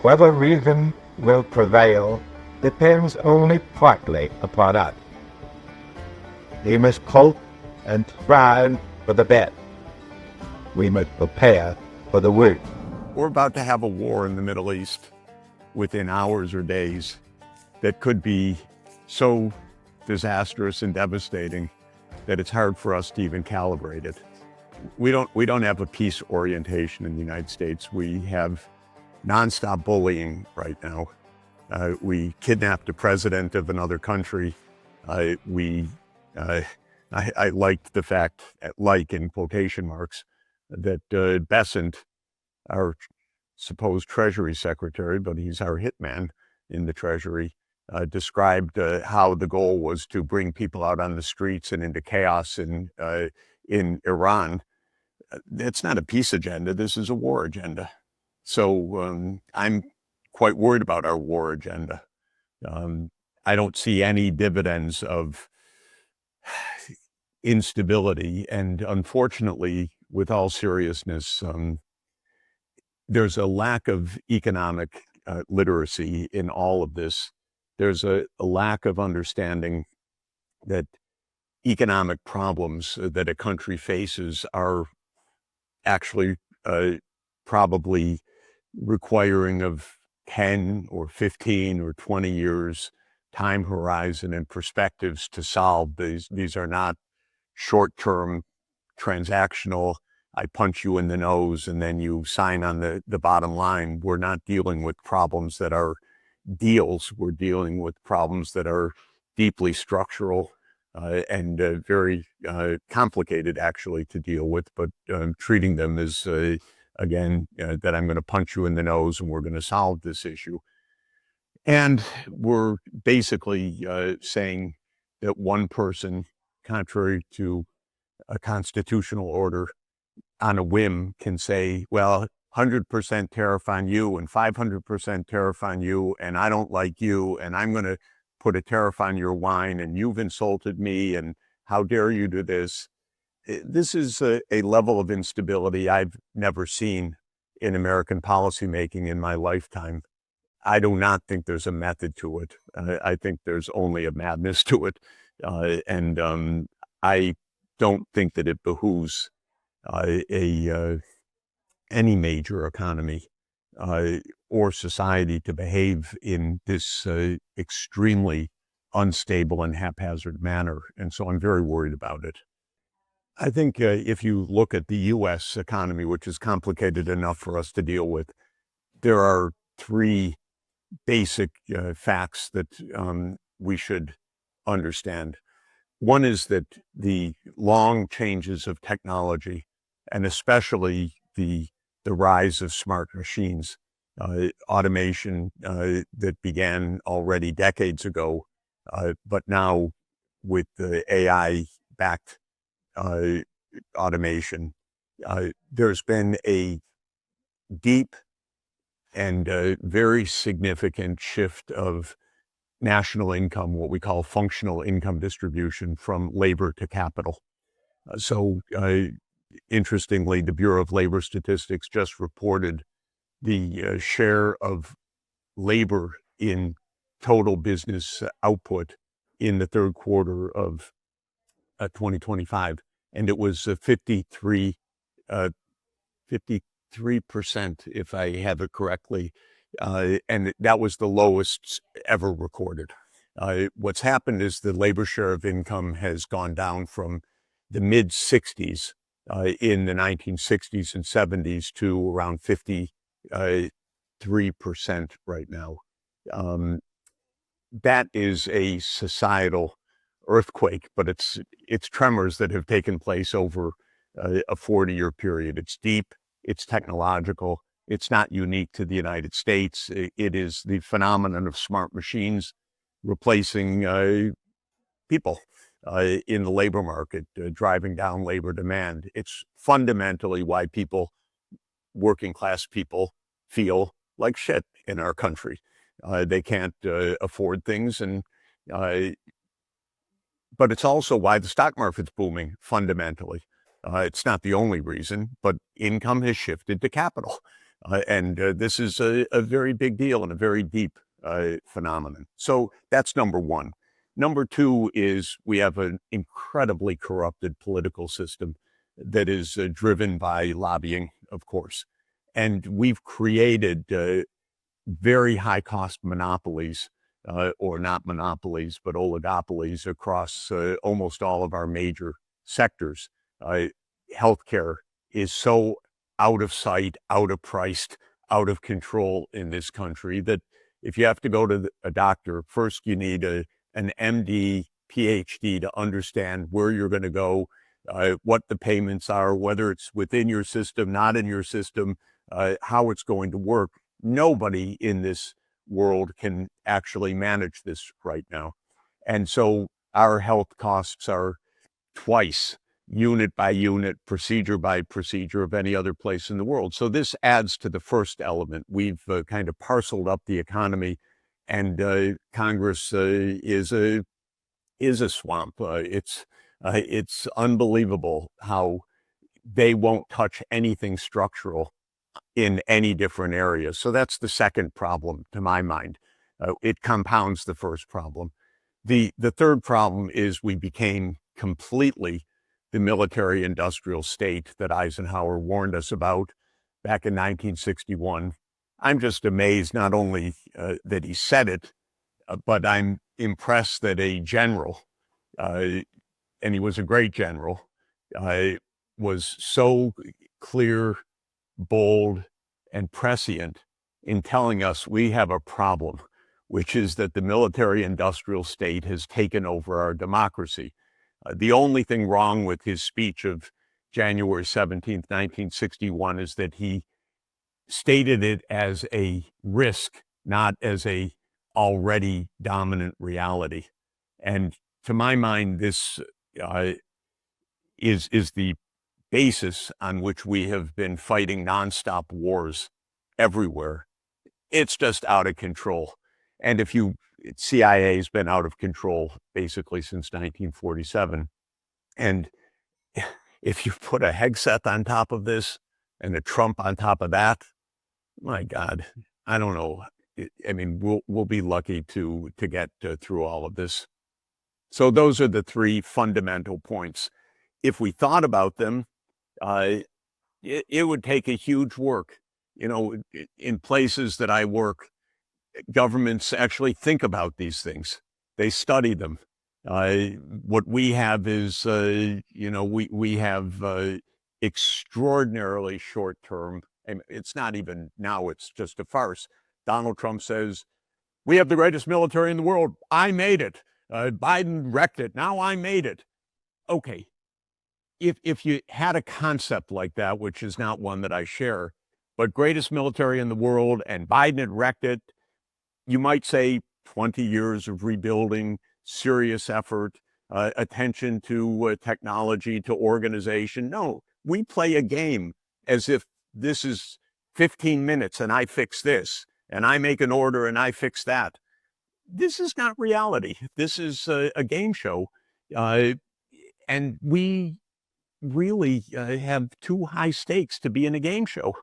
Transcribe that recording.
Whether reason will prevail depends only partly upon us. We must hope and strive for the best. We must prepare for the worst. We're about to have a war in the Middle East within hours or days that could be so disastrous and devastating that it's hard for us to even calibrate it. We don't have a peace orientation in the United States. We have nonstop bullying right now. We kidnapped the president of another country. I liked the fact, like in quotation marks, that Bessent, our supposed Treasury Secretary, but he's our hitman in the Treasury, described how the goal was to bring people out on the streets and into chaos in Iran. It's not a peace agenda. This is a war agenda. So I'm quite worried about our war agenda. I don't see any dividends of instability. And unfortunately, with all seriousness, there's a lack of economic literacy in all of this. There's a lack of understanding that economic problems that a country faces are actually probably requiring of 10 or 15 or 20 years time horizon and perspectives to solve. These are not short-term transactional, I punch you in the nose and then you sign on the bottom line. We're not dealing with problems that are deals. We're dealing with problems that are deeply structural and very complicated actually to deal with, but treating them as, again, that I'm going to punch you in the nose and we're going to solve this issue. And we're basically saying that one person, contrary to a constitutional order, on a whim can say, well, 100% tariff on you and 500% tariff on you, and I don't like you, and I'm going to put a tariff on your wine, and you've insulted me, and how dare you do this? This is a level of instability I've never seen in American policymaking in my lifetime. I do not think there's a method to it. I think there's only a madness to it. And I don't think that it behooves any major economy or society to behave in this extremely unstable and haphazard manner. And so I'm very worried about it. I think if you look at the U.S. economy, which is complicated enough for us to deal with, there are three basic facts that we should understand. One is that the long changes of technology, and especially the rise of smart machines, automation that began already decades ago, but now with the AI-backed automation, there's been a deep and very significant shift of national income, what we call functional income distribution, from labor to capital. So interestingly, the Bureau of Labor Statistics just reported the share of labor in total business output in the third quarter of 2025, and it was 53%, if I have it correctly, and that was the lowest ever recorded. What's happened is the labor share of income has gone down from the mid-60s in the 1960s and 70s to around 53% right now. That is a societal earthquake, but it's tremors that have taken place over a 40-year period. It's deep, it's technological, it's not unique to the United States. It is the phenomenon of smart machines replacing people in the labor market, driving down labor demand. It's fundamentally why people, working class people, feel like shit in our country. They can't afford things, and but it's also why the stock market's booming fundamentally. It's not the only reason, but income has shifted to capital. This is a very big deal and a very deep phenomenon. So that's number one. Number two is we have an incredibly corrupted political system that is driven by lobbying, of course. And we've created very high cost monopolies, or not monopolies, but oligopolies across almost all of our major sectors. Healthcare is so out of sight, out of priced, out of control in this country that if you have to go to a doctor, first you need an MD, PhD to understand where you're going to go, what the payments are, whether it's within your system, not in your system, how it's going to work. Nobody in this world can actually manage this right now. And so our health costs are twice, unit by unit, procedure by procedure, of any other place in the world. So this adds to the first element. We've kind of parceled up the economy, and Congress is a swamp. It's unbelievable how they won't touch anything structural in any different areas. So that's the second problem, to my mind. It compounds the first problem. The third problem is we became completely the military-industrial state that Eisenhower warned us about back in 1961. I'm just amazed not only that he said it, but I'm impressed that a general, and he was a great general, was so clear, bold, and prescient in telling us we have a problem, which is that the military-industrial state has taken over our democracy. The only thing wrong with his speech of January 17th, 1961, is that he stated it as a risk, not as a already dominant reality. And to my mind, this is the basis on which we have been fighting nonstop wars everywhere. It's just out of control. And CIA has been out of control basically since 1947. And if you put a Hegseth on top of this and a Trump on top of that, my God, I don't know. I mean, we'll be lucky to get through all of this. So those are the three fundamental points. If we thought about them, it would take a huge work. You know, in places that I work, governments actually think about these things. They study them. What we have is, we have extraordinarily short-term. It's not even now, it's just a farce. Donald Trump says, we have the greatest military in the world. I made it. Biden wrecked it. Now I made it. Okay. If you had a concept like that, which is not one that I share, but greatest military in the world and Biden had wrecked it, you might say 20 years of rebuilding, serious effort, attention to technology, to organization. No, we play a game as if this is 15 minutes and I fix this, and I make an order and I fix that. This is not reality. This is a game show. And we really have too high stakes to be in a game show.